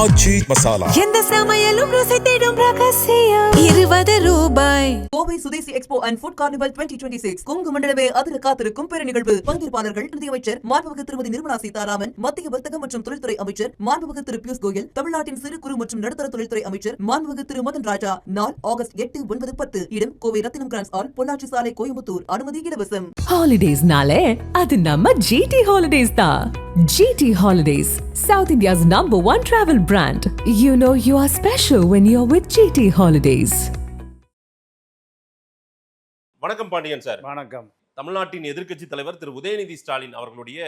ஆச்சி மசாலா எந்த சமையலும் ருசி தேடும் ரகசியம் 20 ரூபாய். Kovai Swadeshi expo and food carnival 2026 Kongu மண்டலமே அதிர காத்திருக்கும் பெருநிகழ்வு. பங்கேற்பாளர்கள் நிதியமைச்சர் மாண்புமிகு திருமதி நிர்மலா சீதாராமன், மத்திய வர்த்தக மற்றும் தொழில்துறை அமைச்சர் மாண்புமிகு திரு பியூஷ் கோயல், தமிழ்நாட்டின் சிறு குறு மற்றும் நடுத்தர தொழில்துறை அமைச்சர் மாண்புமிகு திரு மதன் ராஜா. நாள் ஆகஸ்ட் 8, 9, 10. இடம் கோவை ரத்தினம் கிராண்ட்ஸ் ஹால், பொள்ளாச்சி சாலை, கோயம்புத்தூர். அனுமதி இலவசம். ஹாலிடேஸ்னாலே அது நம்ம GT ஹாலிடேஸ் தான். GT Holidays, South India's #1 travel brand. You know you are special when you're with GT Holidays. வணக்கம் பாண்டியன் சார். வணக்கம். தமிழ்நாட்டின் எதிர்க்கட்சி தலைவர் திரு உதயநிதி ஸ்டாலின் அவர்களுடைய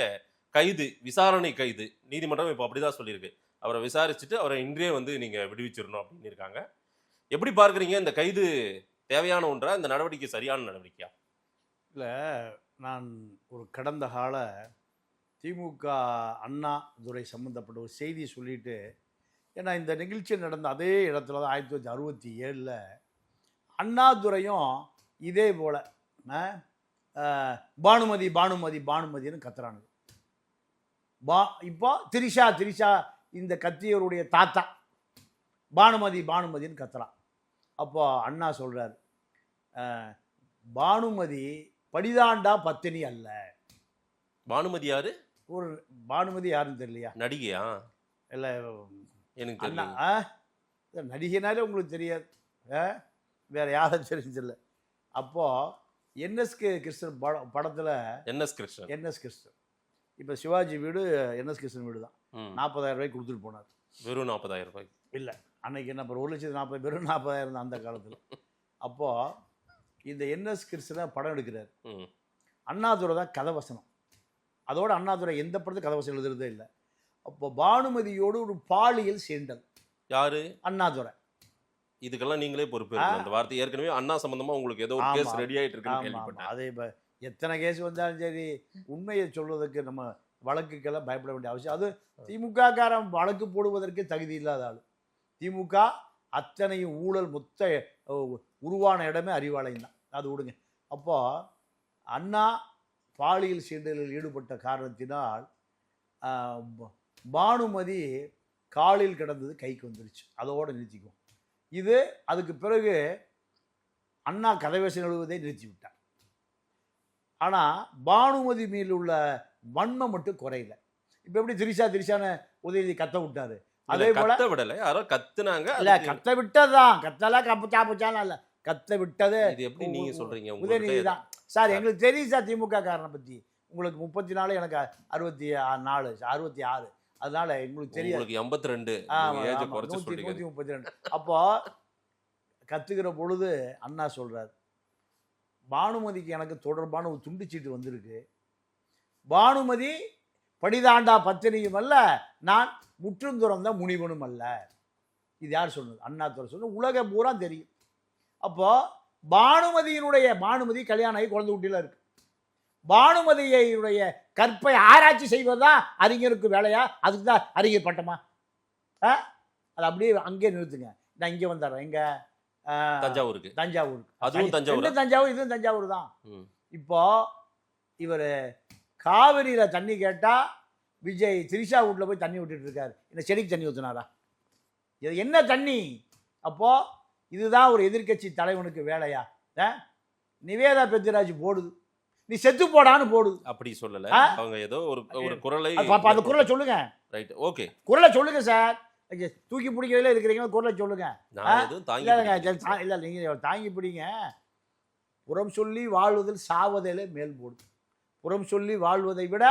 கைது, விசாரணை கைது, நீதிமன்றம் இப்போ அப்படிதான் சொல்லியிருக்கு. அவரை விசாரிச்சுட்டு அவரை இன்றே நீங்க விடுவிச்சிடணும் அப்படின்னு இருக்காங்க. எப்படி பார்க்குறீங்க இந்த கைது? தேவையான ஒன்றா? இந்த நடவடிக்கை சரியான நடவடிக்கையா? இல்லை, நான் ஒரு கடந்த கால திமுக அண்ணாதுரை சம்மந்தப்பட்ட ஒரு செய்தி சொல்லிட்டு, ஏன்னா இந்த நிகழ்ச்சி நடந்த அதே இடத்துல தான் 1967 அண்ணாதுரையும் இதே போல் பானுமதி பானுமதி பானுமதினு கத்துறானுங்க. இப்போ திரிஷா இந்த கத்தியருடைய தாத்தா பானுமதி பானுமதினு கத்துறான். அப்போ அண்ணா சொல்கிறார், பானுமதி படிதாண்டா பத்தினி அல்ல. பானுமதி யாரு? ஒரு பானுமதி யாருன்னு தெரியலையா? நடிகையா? இல்லை, எனக்கு அண்ணா நடிகைனாலே உங்களுக்கு தெரியாது, வேற யாரும் தெரிஞ்சில்ல. அப்போது என்எஸ்கே கிருஷ்ணன் படத்தில் என்எஸ் கிருஷ்ணன் இப்போ சிவாஜி வீடு என்எஸ் கிருஷ்ணன் வீடு தான். 40,000 ரூபாய்க்கு கொடுத்துட்டு போனார். வெறும் 40,000 ரூபாய் இல்லை, அன்னைக்கு என்ன அப்புறம் 1,40,000, வெறும் 40,000 தான் அந்த காலத்தில். அப்போது இந்த என்எஸ் கிருஷ்ணனை படம் எடுக்கிறார். அண்ணாதுரை தான் கதை வசனம். அதோட அண்ணாதுரை எந்த படத்துக்கு கதை வசனம் எழுதுறதே இல்லை. அப்போ பானுமதியோடு ஒரு பாலியல் சேர்ந்தல். யாரு? அண்ணாதுரை. இதுக்கெல்லாம் நீங்களே பொறுப்பு. அந்த வார்த்தை ஏற்கனவே அண்ணா சம்பந்தமா உங்களுக்கு ஏதோ ஒரு கேஸ் ரெடி ஆயிட்டு இருக்குன்னு கேள்விப்பட்டேன். அதே எத்தனை கேஸ் வந்தாலும் சரி, உண்மையை சொல்வதற்கு நம்ம வழக்குக்கெல்லாம் பயப்பட வேண்டிய அவசியம். அது திமுக காரன் வழக்கு போடுவதற்கு தகுதி இல்லாத ஆள். திமுக அத்தனையும் ஊழல் மொத்த உருவான இடமே அறிவாலயம் தான். அது விடுங்க. அப்போ அண்ணா பாலியல் சீண்டலில் ஈடுபட்ட காரணத்தினால் பானுமதி காலில் கிடந்தது கைக்கு வந்துருச்சு. அதோடு நிறுத்திக்குவோம். இது அதுக்கு பிறகு அண்ணா கதைவேசம் எழுதுவதை நிறுத்தி விட்டார். ஆனால் பானுமதி மேல் உள்ள வன்மை மட்டும் குறையல. இப்போ எப்படி திரிஷான்னு உதயநிதி கத்த விட்டாரு, அதே போல விடலை, யாரோ கத்துனாங்க. இல்லை, கத்த விட்டதுதான். கத்தலாம் கப்புச்சாப்புச்சாலாம் இல்லை, கத்த விட்டது. இது எப்படி நீங்க சொல்றீங்க? உதயநிதி தான் சார். எங்களுக்கு தெரியும் சார் திமுக காரனை பற்றி. உங்களுக்கு 34, எனக்கு 66. அதனால எங்களுக்கு தெரியும். 82, 132. அப்போ கத்துக்கிற பொழுது அண்ணா சொல்றாரு, பானுமதிக்கு எனக்கு தொடர்பான ஒரு துண்டுச்சீட்டு வந்திருக்கு. பானுமதி படிதாண்டா பத்தினியும் அல்ல, நான் முற்றும் துறந்த முனிவனும் அல்ல. இது யார் சொன்னது? அண்ணா துறை சொன்னது. உலகம் பூரா தெரியும். அப்போ பானுமதி கல்யாணம் ஆகி குழந்தை குட்டியில இருக்கு. பானுமதியுடைய கற்பை ஆராய்ச்சி செய்வதுதான் அறிஞருக்கு வேலையா? அதுக்கு தான் அறிஞர் பட்டமா? அது அப்படியே அங்கே நிறுத்துங்க. நான் இங்கே வந்துடுறேன். எங்க? தஞ்சாவூருக்கு. அதுவும் தஞ்சாவூர், இதுவும் தஞ்சாவூர் தான். இப்போ இவர் காவிரியில் தண்ணி கேட்டா விஜய் திரிஷா வீட்டில் போய் தண்ணி விட்டுட்டு இருக்காரு. இந்த செடிக்கு தண்ணி ஊற்றினாரா? இது என்ன தண்ணி? அப்போ இதுதான் ஒரு எதிர்கட்சி தலைவனுக்கு வேலையா? நிவேதா பெத்திராஜ் போடுது, நீ செத்து போடான்னு போடுது. அப்படி சொல்லல அவங்க, ஏதோ ஒரு குரலை. அந்த குரலை சொல்லுங்க. ரைட், ஓகே, குரலை சொல்லுங்க சார். தூக்கி பிடிக்கிறதுல இருக்கிறீங்க, குரலை சொல்லுங்க. இல்ல, நீங்க தாங்கி பிடிங்க. புறம் சொல்லி வாழ்வதில் சாவதிலே மேல் போடுது. புறம் சொல்லி வாழ்வதை விட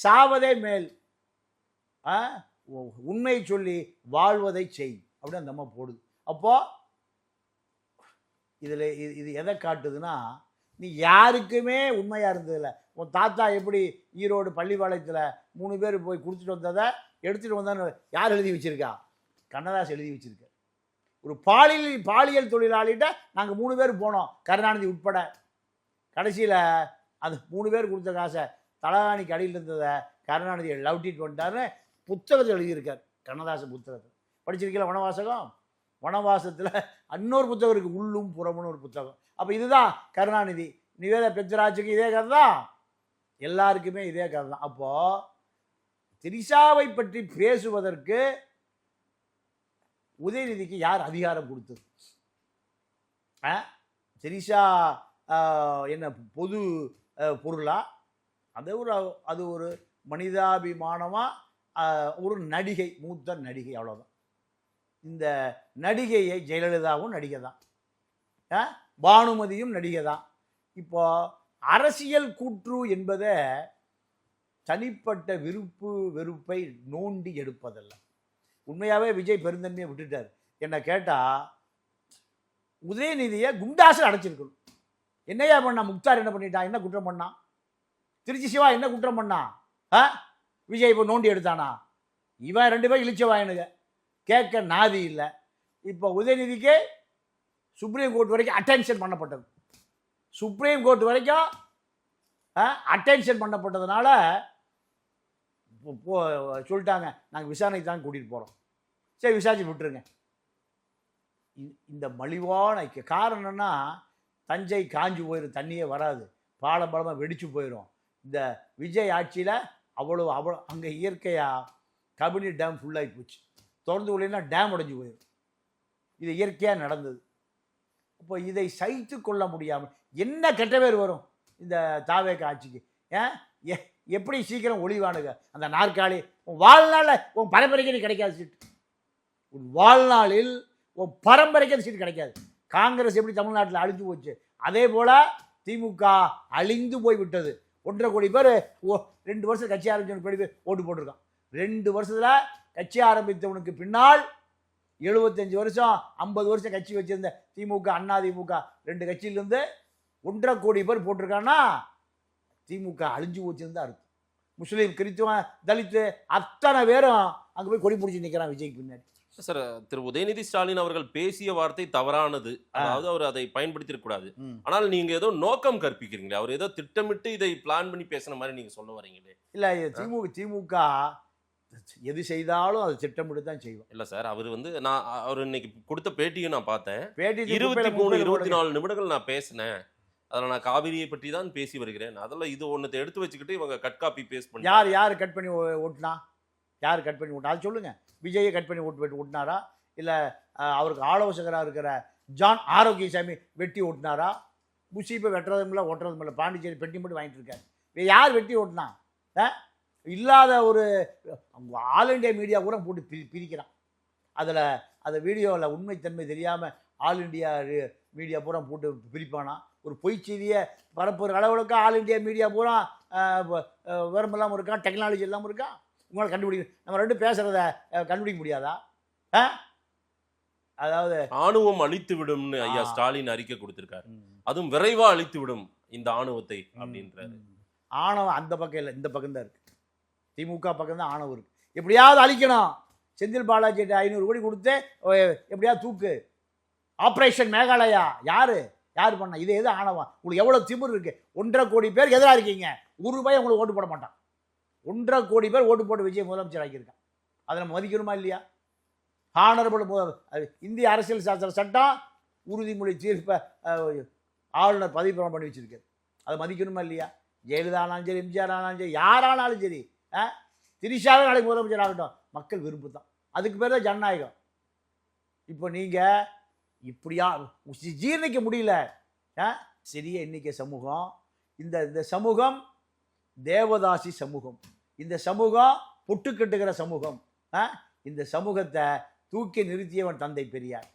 சாவதே மேல். உண்மை சொல்லி வாழ்வதை செய் அப்படி அந்த அம்மா போடுது. அப்போ இதில் இது எதை காட்டுதுன்னா, நீ யாருக்குமே உண்மையாக இருந்ததில்ல. உன் தாத்தா எப்படி ஈரோடு பள்ளிப்பாளையத்தில் 3 பேர் போய் கொடுத்துட்டு வந்ததை எடுத்துகிட்டு வந்தான்னு யார் எழுதி வச்சுருக்கா? கண்ணதாஸ் எழுதி வச்சுருக்க. ஒரு பாலியல் தொழிலாளிகிட்ட நாங்கள் 3 பேர் போனோம், கருணாநிதி உட்பட. கடைசியில் அந்த 3 பேர் கொடுத்த காசை தலகாணிக்கு அடியில் இருந்ததை கருணாநிதியை லவ்ட்டிட்டு வந்துட்டாருன்னு புத்தகத்தை எழுதியிருக்கார். கண்ணதாச புத்தகத்தை படிச்சிருக்கீங்களா? வனவாசகம். வனவாசத்தில் இன்னொரு புத்தகம் இருக்குது, உள்ளும் புறமுன்னு ஒரு புத்தகம். அப்போ இதுதான் கருணாநிதி. நிவேதா பெத்ராஜுக்கு இதே கதை தான், எல்லாருக்குமே இதே கதை தான். அப்போது திரிஷாவை பற்றி பேசுவதற்கு உதயநிதிக்கு யார் அதிகாரம் கொடுத்தது? சிரிஷா என்ன பொது பொருளா? அது ஒரு மனிதாபிமானமாக ஒரு நடிகை, மூத்த நடிகை, அவ்வளோதான். இந்த நடிகையை ஜெயலலிதாவும் நடிகை தான், பானுமதியும் நடிகை தான். இப்போ அரசியல் கூற்று என்பதை தனிப்பட்ட வெறுப்பை நோண்டி எடுப்பதல்ல. உண்மையாகவே விஜய் பெருந்தன்மையை விட்டுட்டார். என்ன கேட்டால் உதயநிதியை குண்டாசு அடைச்சிருக்கணும். என்னையா பண்ணா? முக்தார் என்ன பண்ணிட்டான்? என்ன குற்றம் பண்ணான்? திருச்சி சிவா என்ன குற்றம் பண்ணான்? விஜய் இப்போ நோண்டி எடுத்தானா? இவன் 2 பேரும் இழிச்சவாயனுங்க, கேட்க நாதி இல்லை. இப்போ உதயநிதிக்கு சுப்ரீம் கோர்ட் வரைக்கும் அட்டென்ஷன் பண்ணப்பட்டது. சுப்ரீம் கோர்ட் வரைக்கும் அட்டென்ஷன் பண்ணப்பட்டதுனால சொல்லிட்டாங்க, நாங்கள் விசாரணைக்கு தான் கூட்டிகிட்டு போகிறோம். சரி, விசாரிச்சு விட்டுருங்க. இந்த மலிவான காரணம்னா தஞ்சை காஞ்சி போயிடும், தண்ணியே வராது, பாலமாக வெடிச்சு போயிடும். இந்த விஜய் ஆட்சியில் அவ்வளோ அங்கே இயற்கையாக கபினி டேம் ஃபுல்லாகி போச்சு. திறந்து விடலைன்னா டேம் உடைஞ்சு போயிடும். இது இயற்கையாக நடந்தது. இப்போ இதை சகித்து கொள்ள முடியாமல் என்ன கெட்ட பேர் வரும் இந்த தாவேக ஆட்சிக்கு? எப்படி சீக்கிரம் ஒளிவானுங்க அந்த நாற்காலி? உன் வாழ்நாளில் உன் பரம்பரைக்கு நீ கிடைக்காது சீட்டு. உன் வாழ்நாளில் உன் பரம்பரைக்கு சீட்டு கிடைக்காது. காங்கிரஸ் எப்படி தமிழ்நாட்டில் அழிஞ்சு போச்சு, அதே போல் திமுக அழிந்து போய் விட்டது. 1.5 கோடி பேர் 2 வருஷம் கட்சி ஆரம்பிச்சவனுக்கு பேர் ஓட்டு போட்டிருக்கான். 2 வருஷத்தில் கட்சி ஆரம்பித்தவனுக்கு பின்னால் 75 வருஷம் 50 வருஷம் கட்சி வச்சிருந்த திமுக, அண்ணா திமுக 2 கட்சியிலேருந்து 1.5 கோடி பேர் போட்டிருக்கான்னா திமுக அழிஞ்சு போச்சுன்னு அர்த்தம். முஸ்லீம், கிறிஸ்துவன், தலித்து அத்தனை பேரும் அங்கே போய் கொடி பிடிச்சி நிற்கிறான் விஜய்க்கு பின்னாடி. சார், திரு உதயநிதி ஸ்டாலின் அவர்கள் பேசிய வார்த்தை தவறானது, அதாவது அவர் அதை பயன்படுத்திடக்கூடாது. ஆனால் நீங்க ஏதோ நோக்கம் கற்பிக்கிறீங்களே, அவர் ஏதோ திட்டமிட்டு இதை பிளான் பண்ணி பேசுன மாதிரி நீங்க சொல்ல வரீங்களே. இல்லை, திமுக எது செய்தாலும் அது திட்டமிட்டு தான் செய்வோம். இல்லை சார், அவர் இன்னைக்கு கொடுத்த பேட்டியும் நான் பார்த்தேன். 23-24 நிமிடங்கள் நான் பேசினேன். அதில் நான் காவிரியை பற்றி தான் பேசி வருகிறேன். அதில் இது ஒன்று எடுத்து வச்சுக்கிட்டு இவங்க கட் காப்பி பேஸ்ட் பண்ணி யார் கட் பண்ணி ஓட்டினா? யார் கட் பண்ணி ஓட்டினா அது சொல்லுங்க. விஜயை கட் பண்ணி ஓட்டினாரா? இல்லை அவருக்கு ஆலோசகராக இருக்கிற ஜான் ஆரோக்கியசாமி வெட்டி ஓட்டினாரா? முசீப்பை வெட்டுறதும் இல்லை, ஓட்டுறதும் இல்லை, பாண்டிச்சேரி பெட்டி மட்டும் வாங்கிட்டு இருக்காரு. யார் வெட்டி ஓட்டினா? இல்லாத ஒரு ஆல் இண்டியா மீடியா கூட போட்டு பிரிக்கிறான். அதில் அந்த வீடியோவில் உண்மைத்தன்மை தெரியாமல் ஆல் இண்டியா மீடியா பூரா போட்டு பிரிப்பானா? ஒரு பொய் செய்தியை பரப்புற அளவுக்கு ஆல் இண்டியா மீடியா பூரா விவரம் இல்லாமல் இருக்கான், டெக்னாலஜி இல்லாமல் இருக்கான். உங்களால் கண்டுபிடிக்க நம்ம 2 பேசுகிறத கண்டுபிடிக்க முடியாதா? அதாவது ஆணுவம் அழித்து விடும்னு ஐயா ஸ்டாலின் அறிக்கை கொடுத்திருக்காரு. அதுவும் விரைவா அழித்து விடும் இந்த ஆணுவத்தை அப்படின்றாரு. ஆணவம் அந்த பக்கம் இல்லை, இந்த பக்கம் தான் இருக்கு. திமுக பக்கம் தான் ஆணவம் இருக்கு. எப்படியாவது அழிக்கணும். செந்தில் பாலாஜி 500 கோடி கொடுத்து எப்படியாவது தூக்கு. ஆப்ரேஷன் மேகாலயா யார் பண்ண? இது எது ஆணவம்? உங்களுக்கு எவ்வளோ திமிர் இருக்கு? 1.5 கோடி பேர் எதிராக இருக்கீங்க, ₹1 உங்களுக்கு ஓட்டு போட மாட்டான். 1.5 கோடி பேர் ஓட்டு போட்டு விஜய் முதலமைச்சர் ஆக்கியிருக்கான். அதில் மதிக்கணுமா இல்லையா? ஹானரபிள் இந்திய அரசியல் சாஸ்திர சட்டம் உறுதிமொழி தீர்ப்பை ஆளுநர் பதவி பிரமாணம் பண்ணி வச்சிருக்காரு. அதை மதிக்கணுமா இல்லையா? ஜெயலலிதா ஆனாலும் சரி, எம்ஜிஆர் ஆனாலும் சரி, யாரானாலும் சரி, திரிஷாவே நாளைக்கு முதலமைச்சர் ஆகட்டும், மக்கள் விருப்பு தான். அதுக்கு பேர் தான் ஜனநாயகம். இப்போ நீங்கள் இப்படியா ஜீர்ணிக்க முடியல. சிறிய எண்ணிக்கை சமூகம், இந்த சமூகம் தேவதாசி சமூகம், இந்த சமூகம் பொட்டு கட்டுகிற சமூகம். இந்த சமூகத்தை தூக்கி நிறுத்தியவன் தந்தை பெரியார்.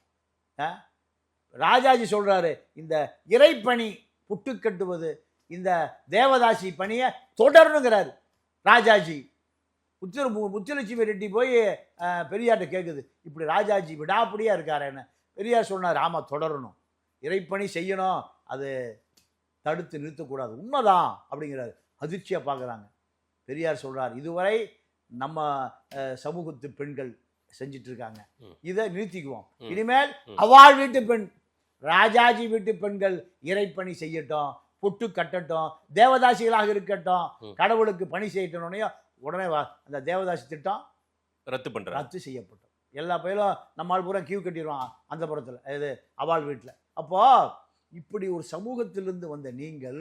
ராஜாஜி சொல்றாரு, இந்த இறைப்பணி புட்டு கட்டுவது, இந்த தேவதாசி பணியை தொடரணுங்கிறாரு ராஜாஜி. முத்துலட்சுமி ரெட்டி போய் பெரியார்கிட்ட கேட்குது, இப்படி ராஜாஜி விடாப்படியா இருக்காருன்னு. பெரியார் சொன்னார், ஆமாம் தொடரணும், இறைப்பணி செய்யணும், அது தடுத்து நிறுத்தக்கூடாது, உண்மைதான் அப்படிங்கிறாரு. அதிர்ச்சியாக பார்க்குறாங்க. பெரியார் சொல்கிறார், இதுவரை நம்ம சமூகத்து பெண்கள் செஞ்சிட்டு இருக்காங்க, இதை நிறுத்திக்குவோம். இனிமேல் அவாள் வீட்டு பெண், ராஜாஜி வீட்டு பெண்கள் இறைப்பணி செய்யட்டும், புட்டு கட்டட்டும், தேவதாசிகளாக இருக்கட்டும், கடவுளுக்கு பணி செய்யட்டோன்னே உடனே அந்த தேவதாசி திட்டம் ரத்து செய்யப்பட்டோம். எல்லா பயிலும் நம்மால் பூரா கியூ கட்டிடுவான் அந்த புறத்தில், இது அவாள் வீட்டில். அப்போ இப்படி ஒரு சமூகத்திலிருந்து வந்த நீங்கள்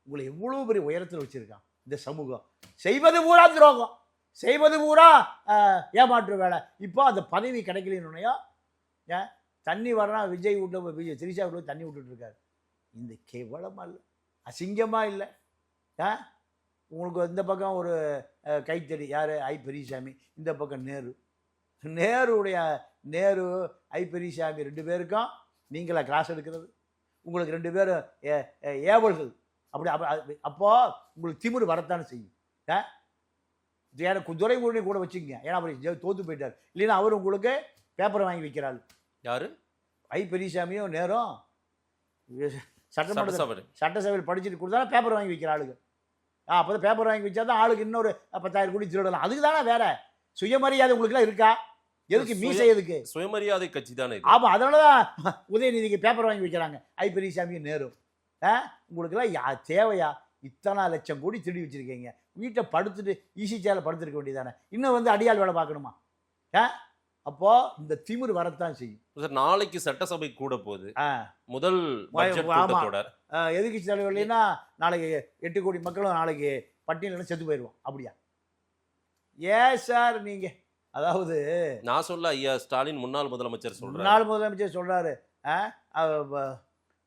உங்களை எவ்வளோ பெரிய உயரத்தில் வச்சுருக்கான் இந்த சமூகம். செய்வது பூரா துரோகம். செய்வது பூரா ஏமாற்று வேலை. இப்போ அந்த பதவி கிடைக்கலன்னுனையோ தண்ணி வரனா விஜய் விஜய் திரிஷா விட்டு தண்ணி விட்டுட்டு இருக்காரு. இந்த கேவலமாக இல்லை, அசிங்கமாக இல்லை? உங்களுக்கு இந்த பக்கம் ஒரு கைத்தறி யார் ஐ பெரியசாமி, இந்த பக்கம் நேரு ஐ பெரியசாமி 2 பேருக்கும் நீங்களா கிளாஸ் எடுக்கிறது? உங்களுக்கு 2 பேரும் ஏவல்கள். அப்போது உங்களுக்கு திமிரு வரத்தானே செய்யும். துரைமுருகனை கூட வச்சுக்கங்க, ஏன்னா அவர் தோற்று போயிட்டார். இல்லைன்னா அவர் உங்களுக்கு பேப்பரை வாங்கி வைக்கிறாள். யாரு? ஐ பெரியசாமியும் நேரும் சட்டசபையில் படிச்சுட்டு கொடுத்தா பேப்பர் வாங்கி வைக்கிற ஆளுங்க. அப்போ தான் பேப்பர் வாங்கி வச்சா தான் ஆளுக்கு இன்னொரு 10,000 கோடி திருடலாம். அதுக்கு தானே வேற சுயமரியாதை உங்களுக்குலாம் இருக்கா? எதுக்கு மீசை? எதுக்கு? சுயமரியாதை கட்சி தானே. ஆமாம், அதனால தான் உதயநிதிக்கு பேப்பர் வாங்கி வைக்கிறாங்க ஐ பெரியசாமியும் நேரும். உங்களுக்குலாம் தேவையா? இத்தனை லட்சம் கோடி திருடி வச்சுருக்கீங்க. வீட்டை படுத்துட்டு ஈசி சேரில் படுத்துருக்க வேண்டியதானே. இன்னும் வந்து அடியால் வேலை பார்க்கணுமா? அப்போ இந்த திமிரு வரத்தான் செய்யும். சார், நாளைக்கு சட்டசபை கூட போகுது, முதல் பட்ஜெட் கூட்டத்தொடர். எதிர்க்கட்சி தலைவர் இல்லைன்னா நாளைக்கு 8 கோடி மக்களும் நாளைக்கு பட்டியலில் செத்து போயிடுவோம். அப்படியா? ஏன் சார் நீங்க, அதாவது நான் சொல்ல ஐயா ஸ்டாலின் முன்னாள் முதலமைச்சர் சொல்றாரு.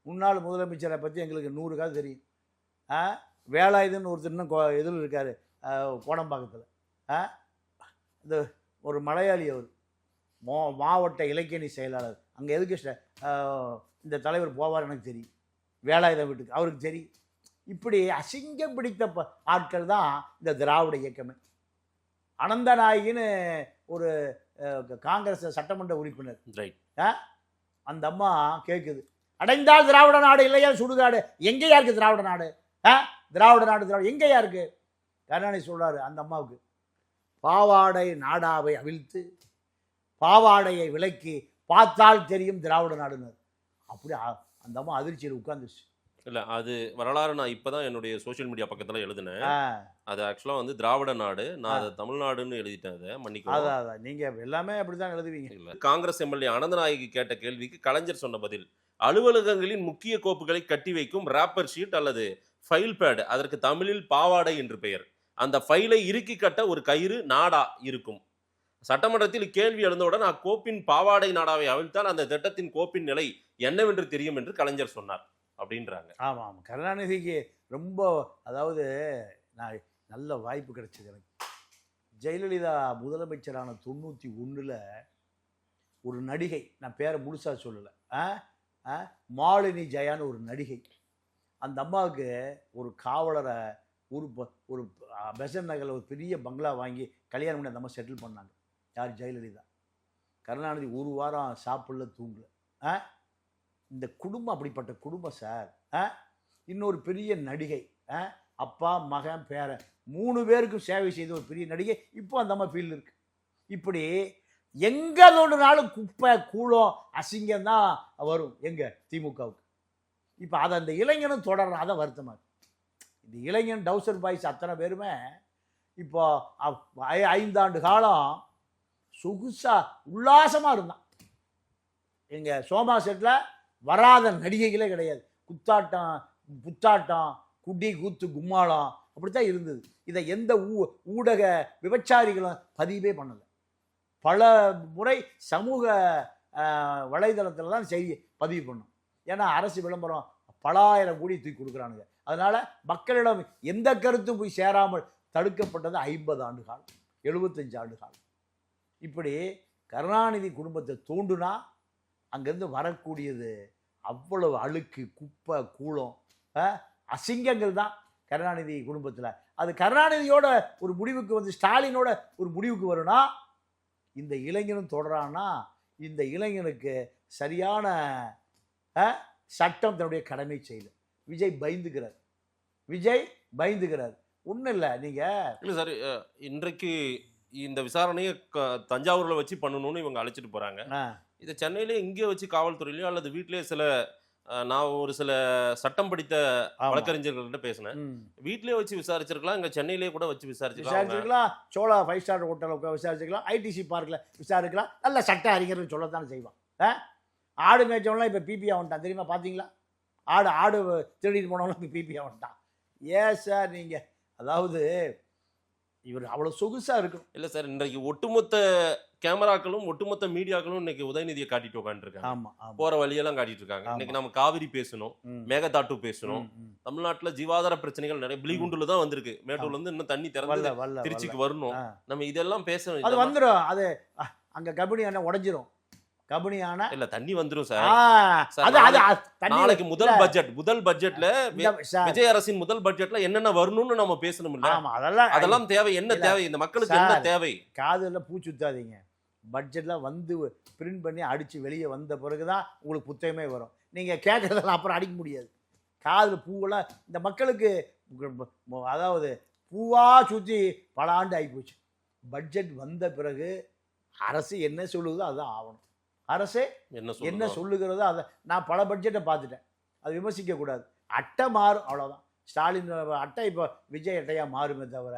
முன்னாள் முதலமைச்சரை பற்றி எங்களுக்கு 100 கதை தெரியும். வேலாயுதன்னு ஒருத்தர் இன்னும் எதில் இருக்காரு, கோடம்பாக்கத்தில். இந்த ஒரு மலையாளி, அவர் மாவட்ட இலக்கியணி செயலாளர். அங்கே எதுக்கு இந்த தலைவர் போவார் எனக்கு தெரியும், வேலாயுதம் வீட்டுக்கு அவருக்கு தெரியும். இப்படி அசிங்கம் பிடித்த ஆட்கள் தான் இந்த திராவிட இயக்கமே. அனந்தநாயகின்னு ஒரு காங்கிரஸ் சட்டமன்ற உறுப்பினர், அந்த அம்மா கேட்குது, அடைந்தால் திராவிட நாடு இல்லையா சுடுகாடு. எங்கேயா இருக்கு திராவிட நாடு? திராவிட நாடு எங்கேயா இருக்கு? கருணாநிதி சொல்றாரு அந்த அம்மாவுக்கு, பாவாடை நாடாவை அவிழ்த்து பாவாடையை விலக்கி பார்த்தால் தெரியும் திராவிட நாடுன்னு. அப்படி அந்த அம்மா அதிர்ச்சியில் உட்கார்ந்துச்சு. இல்லை, அது வரலாறு நான் இப்போ தான் என்னுடைய சோஷியல் மீடியா பக்கத்தில் எழுதினேன். அது ஆக்சுவலாக வந்து திராவிட நாடு, நான் அதை தமிழ்நாடுன்னு எழுதிட்டேன். அதை மன்னிக்கும். அதான் நீங்கள் எல்லாமே அப்படி தான் எழுதுவீங்க. இல்லை, காங்கிரஸ் எம்எல்ஏ அனந்தநாயகி கேட்ட கேள்விக்கு கலைஞர் சொன்ன பதில், அலுவலகங்களின் முக்கிய கோப்புகளை கட்டி வைக்கும் ராப்பர் ஷீட் அல்லது ஃபைல் பேட், அதற்கு தமிழில் பாவாடை என்று பெயர். அந்த ஃபைலை இறுக்கி கட்ட ஒரு கயிறு நாடா இருக்கும். சட்டமன்றத்தில் கேள்வி எழுந்தவுடன் அக்கோப்பின் பாவாடை நாடாவை அவிழ்த்தால் அந்த திட்டத்தின் கோப்பின் நிலை என்னவென்று தெரியும் என்று கலைஞர் சொன்னார் அப்படின்றாங்க. ஆமாம், கருணாநிதிக்கு ரொம்ப, அதாவது நான் நல்ல வாய்ப்பு கிடைச்சது எனக்கு. ஜெயலலிதா முதலமைச்சரான 91 ஒரு நடிகை, நான் பேரை முழுசாக சொல்லலை, மாலினி ஜெயான்னு ஒரு நடிகை, அந்த அம்மாவுக்கு ஒரு காவலரை ஒரு பெசன் நகரில் ஒரு பெரிய பங்களா வாங்கி கல்யாணம் பண்ணி அந்த அம்மா செட்டில் பண்ணாங்க. யார்? ஜெயலலிதா. கருணாநிதி 1 வாரம் சாப்பிடல, தூங்கல. இந்த குடும்பம் அப்படிப்பட்ட குடும்பம் சார். இன்னொரு பெரிய நடிகை, அப்பா மகன் பேரன் 3 பேருக்கும் சேவை செய்த ஒரு பெரிய நடிகை. இப்போ அந்த அம்மா ஃபீல்டு இருக்கு. இப்படி எங்கே தோன்றினாலும் குப்பை கூலம் அசிங்கம் தான் வரும் எங்க திமுகவுக்கு. இப்போ அதை அந்த இளைஞனும் தொடர்றான். அதை வருத்தமாக இருக்கு. இந்த இளைஞன் டவுசர் பாய்ஸ் அத்தனை பேருமே இப்போ 5 ஆண்டு காலம் சொகுசா உல்லாசமாக இருந்தான். எங்கள் சோமா செட்டில் வராத நடிகைகளே கிடையாது. குத்தாட்டம், புத்தாட்டம், குடி கூத்து, கும்மாளம், அப்படித்தான் இருந்தது. இதை எந்த ஊடக விபச்சாரிகளும் பதிவே பண்ணலை. பல முறை சமூக வலைதளத்தில் தான் செய்தி பதிவு பண்ணும். ஏன்னா அரசு விளம்பரம் பல ஆயிரம் கோடி தூக்கி கொடுக்குறானுங்க. அதனால் மக்களிடம் எந்த கருத்தும் போய் சேராமல் தடுக்கப்பட்டது 50 ஆண்டு காலம், 75 ஆண்டு காலம். இப்படி கருணாநிதி குடும்பத்தை தோண்டுனா அங்கேருந்து வரக்கூடியது அவ்வளவு அழுக்கு, குப்பை, கூலம், அசிங்கங்கள் தான் கருணாநிதி குடும்பத்தில். அது கருணாநிதியோட ஒரு முடிவுக்கு வந்து ஸ்டாலினோட ஒரு முடிவுக்கு வரும்னா, இந்த இளைஞனும் தொடரானா இந்த இளைஞனுக்கு சரியான சட்டம் தன்னுடைய கடமை செய்யல. விஜய் பயந்துக்கிறார். ஒன்றும் இல்லை. இல்லை சார், இன்றைக்கு இந்த விசாரணையை தஞ்சாவூரில் வச்சு பண்ணணும்னு இவங்க அழைச்சிட்டு போகிறாங்க. இதை சென்னையிலே இங்கே வச்சு காவல்துறையிலையோ அல்லது வீட்டிலே நான் ஒரு சில சட்டம் படித்த வழக்கறிஞர்கள்ட்ட பேசினேன். வீட்டிலே வச்சு விசாரிச்சிருக்கலாம், இங்கே சென்னையிலே கூட வச்சு விசாரிச்சிருக்கலாம். சோழா 5 ஸ்டார் ஹோட்டலில் விசாரிச்சிக்கலாம், ஐடிசி பார்க்கில் விசாரிக்கலாம். நல்ல சட்ட அறிஞர்கள் சொல்லத்தானே செய்வான். ஆடு மேய்ச்சவங்களாம் இப்போ பிபியா வந்துட்டான், தெரியுமா? பார்த்தீங்களா? ஆடு திருடிட்டு போனவங்களாம் இப்போ பிபியா வந்துட்டான். ஏன் சார் நீங்கள், அதாவது இவர் அவ்வளோ சொகுசாக இருக்கும். இல்ல சார், இன்றைக்கு ஒட்டுமொத்த கேமராக்களும் ஒட்டுமொத்த மீடியாக்களும் இன்னைக்கு உதயநிதியை காட்டிட்டு உட்காந்துருக்காங்க. ஆமாம் ஆமாம். போற வழியெல்லாம் காட்டிட்டு இருக்காங்க. இன்னைக்கு நம்ம காவிரி பேசணும், மேகதாட்டு பேசணும். தமிழ்நாட்டுல ஜீவாதார பிரச்சனைகள் நிறைய பிலிகுண்டுல தான் வந்திருக்கு. மேட்டூர்ல இருந்து இன்னும் தண்ணி திறந்து திருச்சிக்கு வரணும். நம்ம இதெல்லாம் பேசணும். அது வந்துடும். அது அங்கே கபினி அணை உடஞ்சிரும். கபினி அணை இல்ல தண்ணி வந்துரும் சார். நாளைக்கு முதல் பட்ஜெட்ல விஜய் அரசின் முதல் பட்ஜெட்ல என்னென்ன வரணும்னு நம்ம பேசணும். அதெல்லாம் தேவை. என்ன தேவை இந்த மக்களுக்கு, என்ன தேவை? காதுல பூச்சி ஊத்தாதீங்க. பட்ஜெட்ல வந்து பிரிண்ட் பண்ணி அடிச்சு வெளியே வந்த பிறகுதான் உங்களுக்கு புத்தகமே வரும். நீங்க கேட்கறதெல்லாம் அப்புறம் அடிக்க முடியாது. காதுல பூவெல்லாம் இந்த மக்களுக்கு அதாவது பூவா சுற்றி பல ஆண்டு ஆகிப்போச்சு. பட்ஜெட் வந்த பிறகு அரசு என்ன சொல்லுதோ அதுதான் ஆகணும். அரசே என்ன சொல்லுகிறதோ அதை நான் பல பட்ஜெட்டை பார்த்துட்டேன். அது விமர்சிக்கக்கூடாது. அட்டை மாறும், அவ்வளோதான். ஸ்டாலின் அட்டை இப்போ விஜய் அட்டையாக மாறுமே தவிர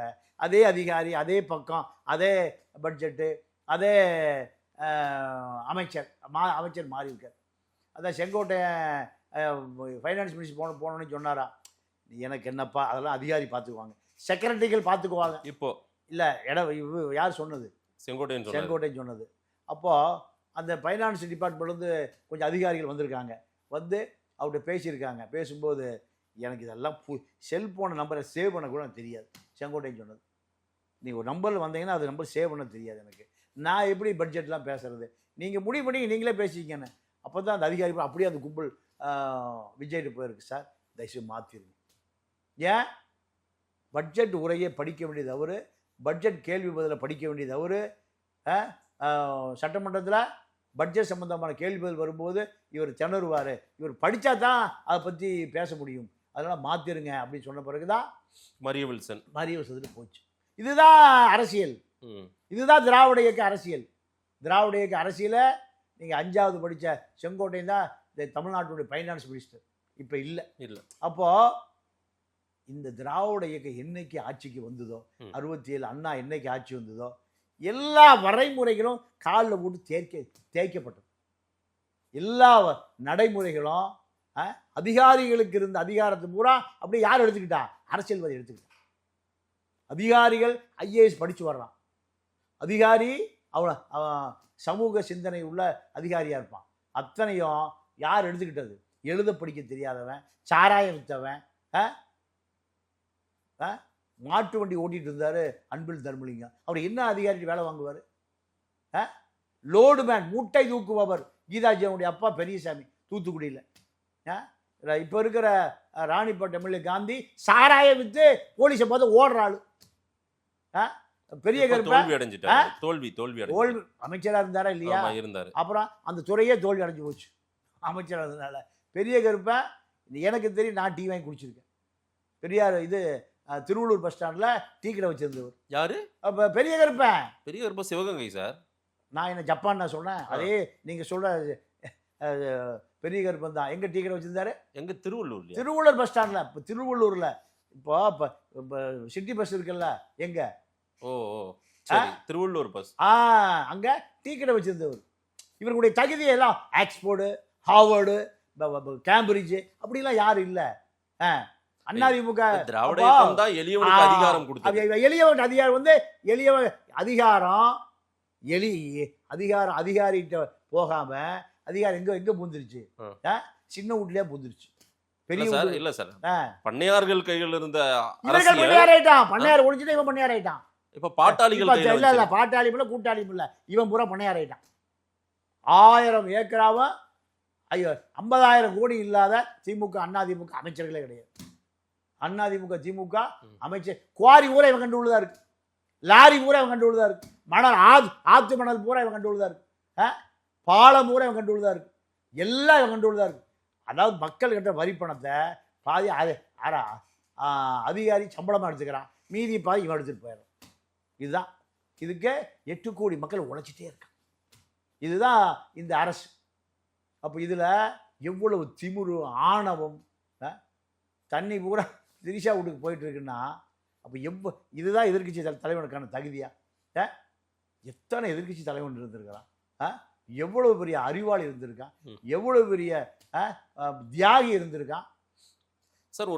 அதே அதிகாரி, அதே பக்கம், அதே பட்ஜெட்டு, அதே அமைச்சர் மாறி இருக்கார். அதான் செங்கோட்டையன் ஃபைனான்ஸ் மினிஸ்டர் போனோன்னு சொன்னாரா, எனக்கு என்னப்பா அதெல்லாம் அதிகாரி பார்த்துக்குவாங்க, செக்ரட்டரிகள் பார்த்துக்குவாங்க. இப்போ இல்லை யார் சொன்னது? செங்கோட்டையன் சொன்னது. அப்போது அந்த ஃபைனான்ஸ் டிபார்ட்மெண்ட்லேருந்து கொஞ்சம் அதிகாரிகள் வந்திருக்காங்க. வந்து அவர்கிட்ட பேசியிருக்காங்க. பேசும்போது எனக்கு இதெல்லாம் செல்ஃபோனை நம்பரை சேவ் பண்ண கூட எனக்கு தெரியாது. செங்கோட்டையன் சொன்னது, நீங்கள் ஒரு நம்பரில் வந்தீங்கன்னா அது நம்பர் சேவ் பண்ண தெரியாது எனக்கு. நான் எப்படி பட்ஜெட்லாம் பேசுறது? நீங்கள் முடிவு பண்ணி நீங்களே பேசிக்கன்னு. அப்போ தான் அந்த அதிகாரி அப்படியே அந்த கும்பல் விஜய்ட்டு போயிருக்கு. சார் தயவுசெய்து மாற்றிடுங்க. ஏன் பட்ஜெட் உரையை படிக்க வேண்டியது அவரு, பட்ஜெட் கேள்வி பதிலை படிக்க வேண்டியது அவரு. சட்டமன்றத்தில் பட்ஜெட் சம்பந்தமான கேள்வி பதில் வரும்போது இவர் திணறுவார். இவர் படித்தா தான் அதை பற்றி பேச முடியும். அதனால் மாற்றிடுங்க அப்படின்னு சொன்ன பிறகு தான் மரியவில்சன் போச்சு. இதுதான் அரசியல். இதுதான் திராவிட இயக்க அரசியல். திராவிட இயக்க அரசியலை நீங்கள் 5வது படித்த செங்கோட்டையன் தான் இந்த தமிழ்நாட்டுடைய ஃபைனான்ஸ் மினிஸ்டர். இப்போ இல்லை. அப்போது இந்த திராவிட இயக்கம் என்னைக்கு ஆட்சிக்கு வந்ததோ, 67 அண்ணா என்னைக்கு ஆட்சி வந்ததோ, எல்லா வரைமுறைகளும் காலில் போட்டு தேய்க்கப்பட்டது. எல்லா நடைமுறைகளும் அதிகாரிகளுக்கு இருந்த அதிகாரத்தை பூரா அப்படி யார் எடுத்துக்கிட்டா? அரசியல்வாதி எடுத்துக்கிட்டா. அதிகாரிகள் ஐஏஎஸ் படித்து வர்றான். அதிகாரி அவன் சமூக சிந்தனை உள்ள அதிகாரியாக இருப்பான். அத்தனையும் யார் எடுத்துக்கிட்டது? எழுத படிக்க தெரியாதவன், சாராயம் விற்றவன், மாட்டு வண்டி ஓட்டிகிட்டு இருந்தார் அன்பில் தர்மலிங்கம். அவர் என்ன அதிகாரி வேலை வாங்குவார்? லோடு மேன், மூட்டை தூக்குபவர் கீதாஜியனுடைய அப்பா பெரியசாமி, தூத்துக்குடியில். இப்போ இருக்கிற ராணிப்பேட்டை எம்எல்ஏ காந்தி சாராயம் விற்று போலீஸை பார்த்து ஓடுற ஆளு. பெரிய தோல்வி அமைச்சராக இருந்தாரா இல்லையா? இருந்தார். அப்புறம் அந்த துறையே தோல்வி அடைஞ்சு போச்சு அமைச்சராக இருந்ததுனால. பெரிய கருப்பை எனக்கு தெரியும், நான் டீ வாங்கி குடிச்சிருக்கேன். பெரியார் திருவள்ளூர் பஸ் ஸ்டாண்டில் டீ கடை வச்சிருந்தவர் யாரு? அப்போ பெரிய கருப்பன் சிவகங்கை சார். நான் என்ன ஜப்பான் நான் சொன்னேன்? அதே நீங்கள் சொல்ற பெரிய கருப்பன் தான். எங்கே டீ கடை வச்சிருந்தாரு? எங்க திருவள்ளூர் பஸ் ஸ்டாண்டில். இப்போ திருவள்ளூரில் இப்போ சிட்டி பஸ் இருக்குல்ல, எங்க? திருவள்ளூர் பஸ். அங்கே டீ கடை வச்சிருந்தவர். இவர்களுடைய தகுதியெல்லாம் ஆக்ஸ்போர்டு, ஹார்வர்டு, கேம்பிரிட்ஜ் அப்படிலாம் யாரும் இல்லை. அதிமுக எளியவனுக்கு அதிகாரம் கொடுத்தது. எளியவன் அதிகாரம் வந்து எளியவன் அதிகாரிகிட்ட போகாம அதிகாரம் எங்க பூந்துருச்சு? சின்ன வீட்லயே பூந்துருச்சு. பெரிய இல்ல சார், பண்ணையார்கள் கையில் இருந்த பண்ணையார் ஒழிச்சுட்டு இவன் பண்ணையார் ஆயிட்டான். இப்ப பாட்டாளிகள் இல்ல பாட்டாளி இல்ல கூட்டாளி இல்ல, இவன் பூரா பண்ணையார் ஆயிட்டான். 1000 ஏக்கராவும் 50,000 கோடி இல்லாத திமுக அதிமுக அமைச்சர்களே கிடையாது. அதிமுக திமுக அமைச்சர் குவாரி பூரா இவன் கண்டு உள்ளதா இருக்கு. லாரி பூரா இவன் கண்டு உள்ளதா இருக்கு. மணல் ஆத்து மணல் பூரா இவன் கண்டு உள்ளதா இருக்கு. பாலம் பூரா இவன் கண்டு உள்ளதா இருக்கு. எல்லாம் இவன் கண்டு உள்ளதா இருக்கு. அதாவது மக்கள் கிட்ட வரி பணத்தை பாதி அதிகாரி சம்பளமாக எடுத்துக்கிறான், மீதி பாதி இவன் எடுத்துட்டு போயிடும். இதுதான். இதுக்கு 8 கோடி மக்கள் உழைச்சிட்டே இருக்கான். இதுதான் இந்த அரசு. அப்போ இதில் எவ்வளவு திமிரு, ஆணவம், தண்ணி பூரா திரிஷா வீட்டுக்கு போயிட்டு இருக்குன்னா அப்போ இதுதான் எதிர்கட்சி தலைவனுக்கான தகுதியா? எத்தனை எதிர்கட்சி தலைவன் இருந்திருக்கிறான், எவ்வளவு பெரிய அறிவாளி இருந்திருக்கான், எவ்வளவு பெரிய தியாகி இருந்திருக்கான். சார்,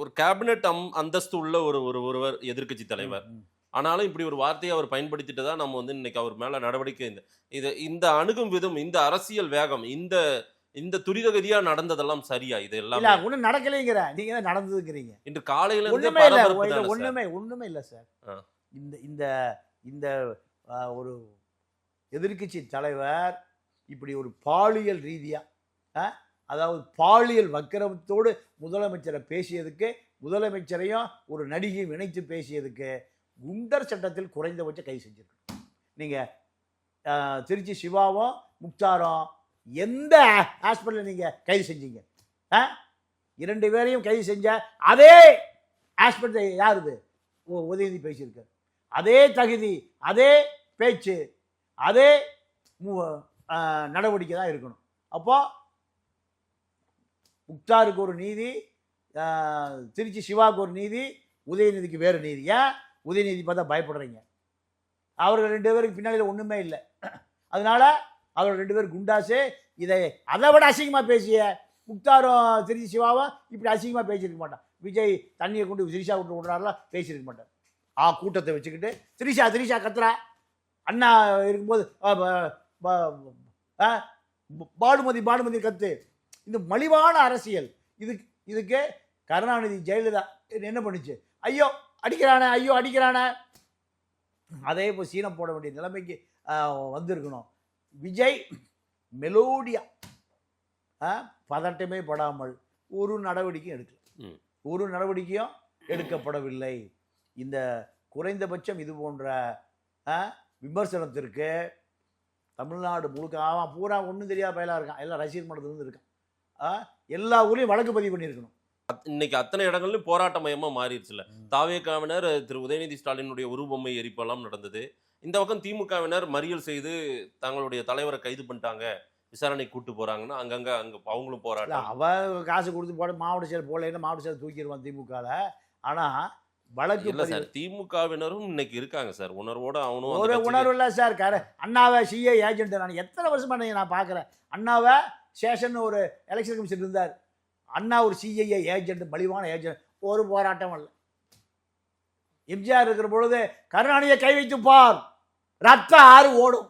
ஒரு கேபினெட் அந்தஸ்து உள்ள ஒருவர் எதிர்கட்சி தலைவர், ஆனாலும் இப்படி ஒரு வார்த்தையை அவர் பயன்படுத்திட்டு தான் நம்ம வந்து இன்னைக்கு அவர் மேல நடவடிக்கை இந்த அணுகும் விதம், இந்த அரசியல் வேகம், இந்த துரிதகதியா நடந்ததெல்லாம் சரியா? இது இல்ல எல்லாம் ஒன்றும் நடக்கலைங்கிற நீங்க தான் நடந்ததுங்கிறீங்க. இன்று காலையில இருந்தே ஒண்ணுமே இல்ல, பரபரப்பு தானே சார்? ஒண்ணுமே இல்ல சார். ஆ. இந்த இந்த இந்த ஒரு எதிர்க்கட்சி தலைவர் இப்படி ஒரு பாலியல் ரீதியா அதாவது பாலியல் வக்கிரத்தோடு முதலமைச்சரை பேசியதுக்கு, முதலமைச்சரையும் ஒரு நடிகையும் இணைத்து பேசியதுக்கு குண்டர் சட்டத்தில் குறைந்தபட்ச கைது செஞ்சிருக்கு. நீங்க திருச்சி சிவாவும் முக்தாரும் எந்த ஹாஸ்பிட்டலில் நீங்க கைது செஞ்சீங்க? 2 பேரையும் கைது செஞ்ச அதே ஹாஸ்பிட்டல் யாருது? உதயநிதி பேசியிருக்கார். அதே தகுதி, அதே பேச்சு, அதே நடவடிக்கை தான் இருக்கணும். அப்போ முக்தாருக்கு ஒரு நீதி, திருச்சி சிவாவுக்கு ஒரு நீதி, உதயநிதிக்கு வேறு நீதி. ஏன் உதயநிதி பார்த்தா பயப்படுறீங்க? அவர்கள் 2 பேருக்கு பின்னாடியில் ஒன்றுமே இல்லை. அதனால அவர்கள் 2 பேர் குண்டாசு. இதை அதை விட அசிங்கமாக பேசிய முக்தாரும் திருச்சி சிவாவும் இப்படி அசிங்கமாக பேசியிருக்க மாட்டான். விஜய் தண்ணியை கொண்டு திரிஷா விட்டு விடுறாருலாம் பேசியிருக்க மாட்டார். கூட்டத்தை வச்சுக்கிட்டு திரிஷா கத்துறா, அண்ணா இருக்கும்போது பானுமதி கத்து. இந்த மலிவான அரசியல். இதுக்கு கருணாநிதி ஜெயலலிதா என்ன பண்ணுச்சு? ஐயோ அடிக்கிறானே. அதே இப்போ சீனம் போட வேண்டிய நிலைமைக்கு வந்திருக்கணும். விஜய் மெலோடியா பதட்டமே படாமல் ஒரு நடவடிக்கையும் எடுக்கப்படவில்லை. இந்த குறைந்தபட்சம் இது போன்ற விமர்சனத்திற்கு தமிழ்நாடு முழுக்க பூரா ஒன்றும் தெரியாத பயலாக இருக்கான். எல்லாம் ரசிகர் மன்றத்திலிருந்து இருக்கான். எல்லா ஊர்லேயும் வழக்கு பதிவு பண்ணியிருக்கணும். இன்னைக்கு அத்தனை இடங்கள்லயும் போராட்ட மையமா மாறிடுச்சுல. தாவேகாவினர் திரு உதயநிதி ஸ்டாலினுடைய உருவொம்மை எரிப்பெல்லாம் நடந்தது. இந்த பக்கம் திமுகவினர் மறியல் செய்து தங்களுடைய தலைவரை கைது பண்ணிட்டாங்க, விசாரணை கூட்டு போறாங்கன்னா அங்க அவங்களும் போராட்டம். அவ காசு கொடுத்து போட மாவட்ட செயல் போடலைன்னா மாவட்ட செயல் தூக்கிடுவான் திமுகல. ஆனா வழக்கு இல்ல சார், திமுகவினரும் இன்னைக்கு இருக்காங்க சார், உணர்வோட. அவனும் ஒரு உணர்வு இல்லை சார். அண்ணாவை சிஏ ஏஜென்ட் நான் எத்தனை வருஷமா நான் பார்க்குறேன். அண்ணாவை சேஷன் ஒரு எலெக்ஷன் கமிஷன் இருந்தார். அண்ணா ஒரு சிஐஏ ஏஜென்ட், மலிவான ஏஜென்ட். ஒரு போராட்டம் இல்லை. எம்ஜிஆர் இருக்கிற பொழுது கருணாநிதியை கை வைத்து பார், ரத்த ஆறு ஓடும்.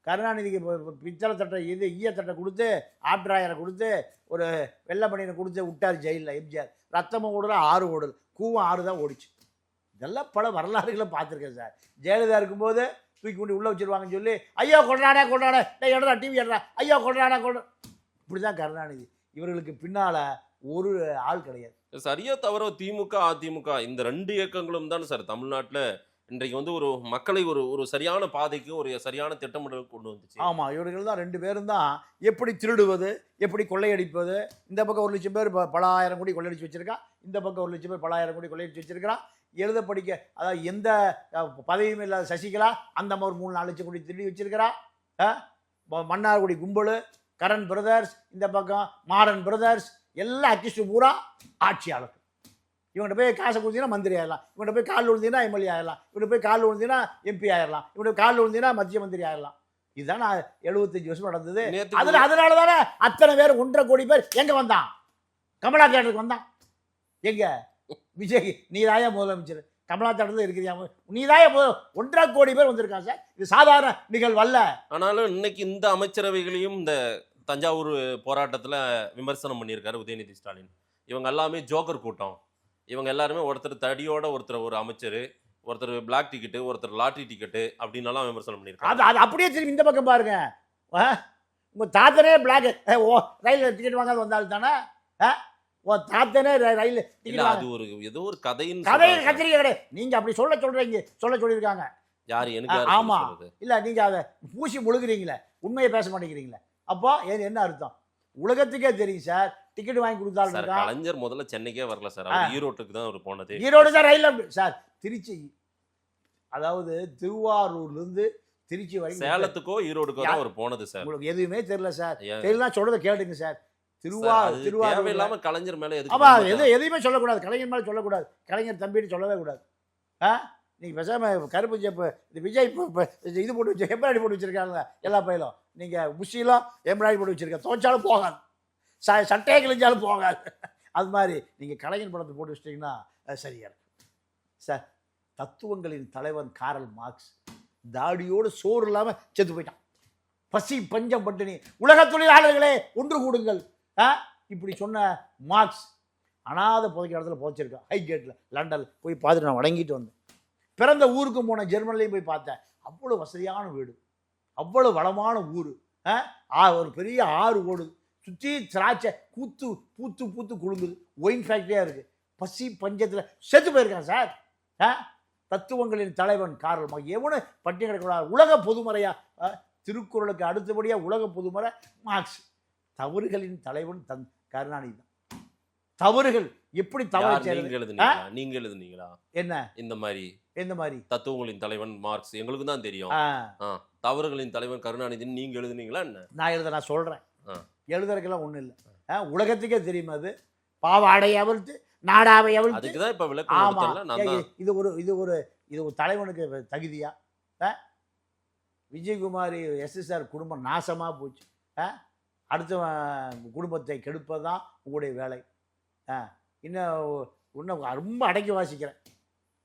கருணாநிதிக்கு பித்தளை தட்டை ஈயத்தட்டை கொடுத்து, ஆட்ராயரை கொடுத்து, ஒரு வெள்ளை பணியனை கொடுத்து விட்டார் ஜெயிலில் எம்ஜிஆர். ரத்தமும் ஓடல, ஆறு ஓடல், கூவம் ஆறு தான் ஓடிச்சு. இதெல்லாம் பல வரலாறுகளை பார்த்துருக்கேன் சார். ஜெயலலிதா இருக்கும்போது தூக்கி கொண்டு உள்ளே வச்சிருவாங்கன்னு சொல்லி ஐயோ கொண்டாடா எடுறா டிவி எடுறா, ஐயோ கொண்டாடா இப்படி தான் கருணாநிதி. இவர்களுக்கு பின்னால ஒரு ஆள் கிடையாது. சரியா தவிர திமுக அதிமுக இந்த 2 இயக்கங்களும் தான் சார் தமிழ்நாட்டில் இன்றைக்கு வந்து ஒரு மக்களை ஒரு சரியான பாதைக்கு, ஒரு சரியான திட்டமிடல் கொண்டு வந்துச்சு. ஆமாம், இவர்கள் தான் 2 பேரும் தான் எப்படி திருடுவது, எப்படி கொள்ளையடிப்பது. இந்த பக்கம் 1 லட்சம் பேர் பல ஆயிரம் கோடி கொள்ளையடிச்சு வச்சிருக்கான், இந்த பக்கம் 1 லட்சம் பேர் பல ஆயிரம் கோடி கொள்ளையடிச்சு வச்சிருக்கிறான். எழுத படிக்க அதாவது எந்த பதவியும் இல்லாத சசிகலா அந்த மாதிரி 3-4 லட்சம் கோடி திருடி வச்சிருக்கிறா. மன்னார்குடி கும்பல், கரண் பிரதர்ஸ், இந்த பக்கம் மாறன் பிரதர்ஸ், எல்லாம் அக்கிஸ்ட் பூரா ஆட்சியாளர். இவங்கள்ட்ட போய் காசை கொடுத்தீங்கன்னா மந்திரி ஆயிடலாம், இவங்கள்ட்ட போய் காலில் விழுந்தீங்கன்னா எம்எல்ஏ ஆயிடலாம், இவங்கள்ட்ட போய் காலில் விழுந்தீங்கன்னா எம்பி ஆயிடலாம், இவங்கள்ட்ட காலில் விழுந்தீங்கன்னா மத்திய மந்திரி ஆயிடலாம். இதுதான் 75 வருஷம் நடந்தது. அதனால தானே அத்தனை பேர் 1.5 கோடி பேர் எங்க வந்தான்? கமலா தேட்டருக்கு வந்தான். எங்க விஜய் நீதாயா முதலமைச்சர், கமலா தேட்டத்தில் இருக்கிறியா நீதாயா 1.5 கோடி பேர் வந்திருக்காங்க சார். இது சாதாரண நிகழ்வு அல்ல. ஆனாலும் இன்னைக்கு இந்த அமைச்சரவைகளையும் இந்த தஞ்சாவூர் போராட்டத்தில் விமர்சனம் பண்ணியிருக்காரு உதயநிதி ஸ்டாலின். இவங்க எல்லாமே ஜோக்கர் கூட்டம், இவங்க எல்லாருமே ஒருத்தர் தடியோட ஒருத்தர் ஒரு அமைச்சர், ஒருத்தர் பிளாக் டிக்கெட்டு, ஒருத்தர் லாட்ரி டிக்கெட்டு அப்படின்னலாம் விமர்சனம் பண்ணியிருக்காங்க. அது அப்படியே திரும்பி இந்த பக்கம் பாருங்க. உங்கள் தாத்தனே பிளாக் ரயில் டிக்கெட் வாங்காத வந்தாலும் தானே உன் தாத்தனே ரயில் டிக்கெட். அது ஒரு ஏதோ ஒரு கதையின் கத்திரிக்கை கிடையாது. நீங்கள் அப்படி சொல்லியிருக்காங்க. யார் எனக்கு? ஆமாம், இல்லை நீங்கள் அதை பூசி முழுகிறீங்களே, உண்மையை பேச மாட்டேங்கிறீங்களே. அப்போ என்ன அர்த்தம்? உலகத்துக்கே தெரியும் சார். டிக்கெட் வாங்கி கொடுத்தாலும் கலைஞர் முதல்ல சென்னைக்கே வரல சார், அவர் ஈரோட்டுக்கு தான் அவர் போனது. ஈரோடு தான் ரயில் சார். திருச்சி, அதாவது திருவாரூர்லேருந்து திருச்சி வரைக்கும், சேலத்துக்கோ ஈரோடுக்கோ தான் அவர் போனது சார். உங்களுக்கு எதுவுமே தெரியல சார். தெரியலாம், சொல்றதை கேளுங்க சார். திருவாரூர் இல்லாம கலைஞர் மேல எதையுமே சொல்லக்கூடாது, கலைஞர் மேல சொல்லக்கூடாது, கலைஞர் தம்பின்னு சொல்லவே கூடாது. நீங்க பேசாம கருப்பு ஜெப்பு இந்த விஜய் இது போட்டு வச்சு எம்ப்ராய்டரி போட்டு வச்சிருக்காங்க எல்லா பயிலும். நீங்க முஷிலாம் எம்ப்ராய்டரி போட்டு வச்சிருக்க, துவைச்சாலும் போகாது, சட்டையை கிழிஞ்சாலும் போகாது. அது மாதிரி நீங்க கலைஞர் படத்தை போட்டு வச்சிட்டீங்கன்னா சரியா இருக்கும் சார். தத்துவங்களின் தலைவன் காரல் மார்க்ஸ் தாடியோடு சோறு இல்லாமல் செத்து போயிட்டான். பசி பஞ்சம் பட்டினி, உலக தொழிலாளர்களே ஒன்று கூடுங்கள், இப்படி சொன்ன மார்க்ஸ் அனாதை புதைக்கிற இடத்துல புதைச்சிருக்கான். ஹைகேட்டில் லண்டனில் போய் பார்த்துட்டு நான் வணங்கிட்டு வந்தேன். பிறந்த ஊருக்கும் போன ஜெர்மனிலையும் போய் பார்த்தேன். அவ்வளோ வசதியான வீடு, அவ்வளோ வளமான ஊர், ஒரு பெரிய ஆறு ஓடுது, சுற்றி திராட்சை பூத்து பூத்து பூத்து குலுங்குது, ஒயின் ஃபேக்டரியாக இருக்குது. பசி பஞ்சத்தில் செத்து போயிருக்கான் சார். தத்துவங்களின் தலைவன் காரல் மார்க்ஸ் எவனு பட்டினி கிடக்கூடாது. உலக பொதுமறையா, திருக்குறளுக்கு அடுத்தபடியாக உலக பொதுமறை மார்க்ஸ். தவறுகளின் தலைவன் கருணாநிதி தான். தவறுகள் எப்படி தவறு நீங்க எழுதுனீங்களா என்ன இந்த மாதிரி? எந்த மாதிரி? தத்துவங்களின் தலைவன் மார்க்ஸ் எங்களுக்கு தான் தெரியும். தவறுகளின் தலைவன் கருணாநிதி நீங்க எழுதுனீங்களா என்ன? நான் சொல்றேன். எழுதுறதுக்கெல்லாம் ஒண்ணும் இல்லை, உலகத்துக்கே தெரியும். அது பாவாடை அவிழ்த்து நாடாவை அவிழ்த்து. அதுக்குதான் இப்ப விளக்கம். இது ஒரு தலைவனுக்கு தகுதியா? விஜயகுமாரி எஸ்எஸ்ஆர் குடும்பம் நாசமா போச்சு. அடுத்த குடும்பத்தை கெடுப்பதுதான் உங்களுடைய வேலை. இன்னும் ரொம்ப அடக்கி வாசிக்கிறேன்.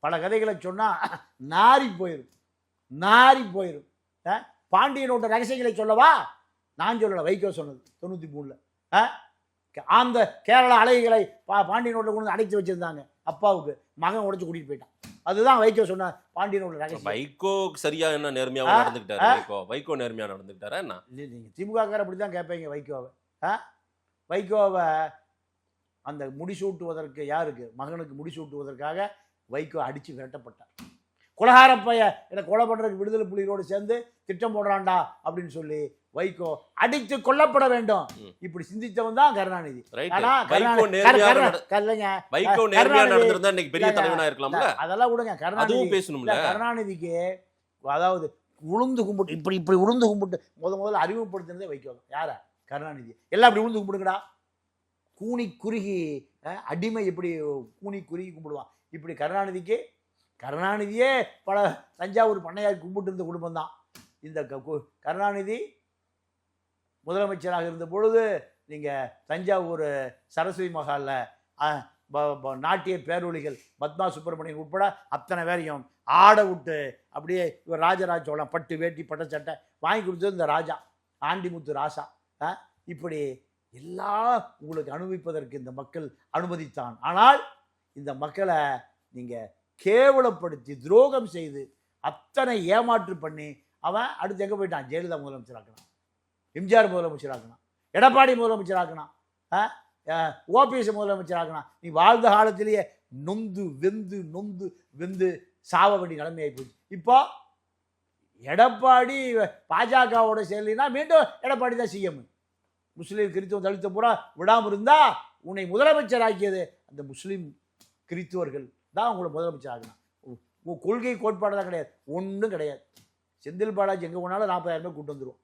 பல கதைகளை சொன்னால் நாரி போயிடும். பாண்டியனோட ரகசியங்களை சொல்லவா? நான் சொல்லலை, வைகோ சொன்னது 93. அந்த கேரள அலைகளை பாண்டியனோட கொண்டு அடைச்சி வச்சிருந்தாங்க. அப்பாவுக்கு மகன் உடைச்சு கூட்டிட்டு போயிட்டான். அதுதான் வைகோ சொன்ன பாண்டியனோட ரகசியம். வைகோ சரியா என்ன நேர்மையாக நடந்துக்கிட்டாரு? வைகோ நேர்மையா நடந்துக்கிட்டாரா என்ன? நீங்க திமுக அப்படி தான் கேட்பீங்க வைகோவை அந்த முடிசூட்டுவதற்கு, யாருக்கு? மகனுக்கு முடிசூட்டுவதற்காக வைகோ அடித்து விரட்டப்பட்டார். கொலகாரப்பைய என்னை கொலை பண்ணுறதுக்கு விடுதலை புலிகளோடு சேர்ந்து திட்டம் போடுறான்டா அப்படின்னு சொல்லி வைகோ அடித்து கொல்லப்பட வேண்டும். இப்படி சிந்தித்தவன் தான் கருணாநிதி. அதெல்லாம் விடுங்க. கருணாநிதிக்கு அதாவது உளுந்து கும்பிட்டு இப்படி உளுந்து கும்பிட்டு முதல்ல அறிமுகப்படுத்தினதே வைகோ தான். யாரா? கருணாநிதி. எல்லாம் அப்படி உளுந்து கும்பிடுங்கடா. கூனி குறுகி அடிமை எப்படி கூனி குறுகி கும்பிடுவான், இப்படி கருணாநிதியே பல தஞ்சாவூர் பண்ணையார் கும்பிட்டு இருந்த குடும்பம் தான் இந்த கருணாநிதி. முதலமைச்சராக இருந்த பொழுது நீங்கள் தஞ்சாவூர் சரஸ்வதி மகாலில் நாட்டிய பேரொழிகள் பத்மா சுப்பிரமணியன் உட்பட அத்தனை பேரையும் ஆட விட்டு அப்படியே இவர் ராஜராஜ சோழன் பட்டு வேட்டி பட்டச்சட்டை வாங்கி கொடுத்தது இந்த ராஜா ஆண்டிமுத்து ராசா. இப்படி எல்லாம் உங்களுக்கு அனுபவிப்பதற்கு இந்த மக்கள் அனுமதித்தான். ஆனால் இந்த மக்களை நீங்கள் கேவலப்படுத்தி துரோகம் செய்து அத்தனை ஏமாற்று பண்ணி அவன் அடுத்து எங்கே போயிட்டான்? ஜெயலலிதா முதலமைச்சராக்கினான், எம்ஜிஆர் முதலமைச்சராக்கினான், எடப்பாடி முதலமைச்சராக்கினான், ஓபிஎஸ் முதலமைச்சராக்கினான். நீ வாழ்ந்த காலத்திலேயே நொந்து வெந்து சாவ வேண்டிய நிலைமையாகி போச்சு. இப்போ எடப்பாடி பாஜகவோட செயலினா மீண்டும் எடப்பாடி தான் சிஎம். முஸ்லீம் கிறிஸ்துவ தலித்த பூரா விடாமல் இருந்தா உன்னை முதலமைச்சராக்கியது அந்த முஸ்லீம் கிறிஸ்துவர்கள் தான் உங்களை முதலமைச்சர் ஆகினான். உங்கள் கொள்கை கோட்பாடு தான் கிடையாது, ஒன்றும் கிடையாது. செந்தில் பாலாஜி எங்கே போனாலும் 40,000 பேர் கூட்டு வந்துடுவோம்.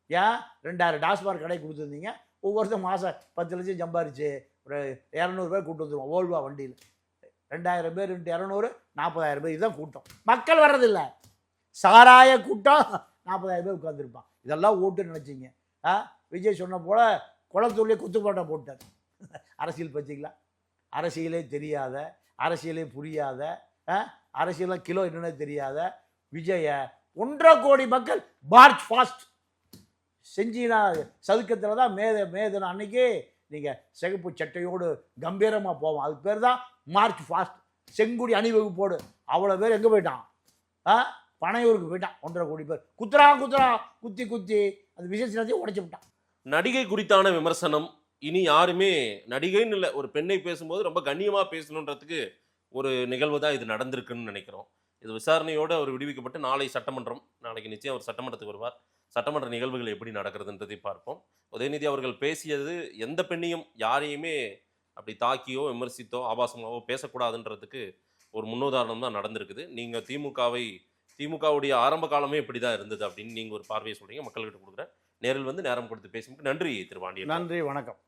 ஏன் 2000 டாஸ்மார்க் கடை கொடுத்துருந்தீங்க, ஒவ்வொருத்தரும் மாதம் 10 லட்சம் சம்பாரிச்சு ஒரு 200 பேர் கூட்டு வந்துடுவோம். ஓல்வா வண்டியில் 2000 பேர் 200 40,000 பேர், இதுதான் கூட்டம். மக்கள் வர்றதில்லை, சாராய கூட்டம் 40,000 பேர் உட்காந்துருப்பான். இதெல்லாம் ஓட்டு நினச்சிங்க. விஜய் சொன்ன போல குளத்தூர்லேயே குத்துப்பாட்டை போட்டார். அரசியல் பற்றிங்களா? அரசியலே தெரியாத, அரசியலே புரியாத, அரசியலாம் கிலோ என்னன்னு தெரியாத விஜய 1.5 கோடி மக்கள் மார்ச் ஃபாஸ்ட் செஞ்சினா சதுக்கத்தில் தான் மேதன அன்னைக்கு நீங்கள் சிகப்பு சட்டையோடு கம்பீரமாக போவோம். அதுக்கு பேர் தான் மார்ச் ஃபாஸ்ட். செங்குடி அணிவகுப்போடு அவ்வளோ பேர் எங்கே போயிட்டான்? பனையூருக்கு போயிட்டான். 1.5 கோடி பேர் குத்தி அந்த விசேஷத்தையும் உடைச்சு விட்டான். நடிகை குறித்தான விமர்சனம் இனி யாருமே நடிகைன்னு இல்லை, ஒரு பெண்ணை பேசும்போது ரொம்ப கண்ணியமாக பேசணுன்றதுக்கு ஒரு நிகழ்வு தான் இது நடந்திருக்குன்னு நினைக்கிறோம். இது விசாரணையோடு அவர் விடுவிக்கப்பட்டு நாளை சட்டமன்றம், நாளைக்கு நிச்சயம் அவர் சட்டமன்றத்துக்கு வருவார். சட்டமன்ற நிகழ்வுகள் எப்படி நடக்கிறதுன்றதை பார்ப்போம். உதயநிதி அவர்கள் பேசியது எந்த பெண்ணையும் யாரையுமே அப்படி தாக்கியோ விமர்சித்தோ ஆபாசமாகவோ பேசக்கூடாதுன்றதுக்கு ஒரு முன்னுதாரணம் தான் நடந்திருக்குது. நீங்கள் திமுகவுடைய ஆரம்ப காலமே இப்படி தான் இருந்தது அப்படின்னு நீங்கள் ஒரு பார்வையை சொல்கிறீங்க, மக்கள்கிட்ட கொடுக்குறேன். நேரில் வந்து நேரம் கொடுத்து பேசும்போது நன்றி திரு பாண்டியன். நன்றி, வணக்கம்.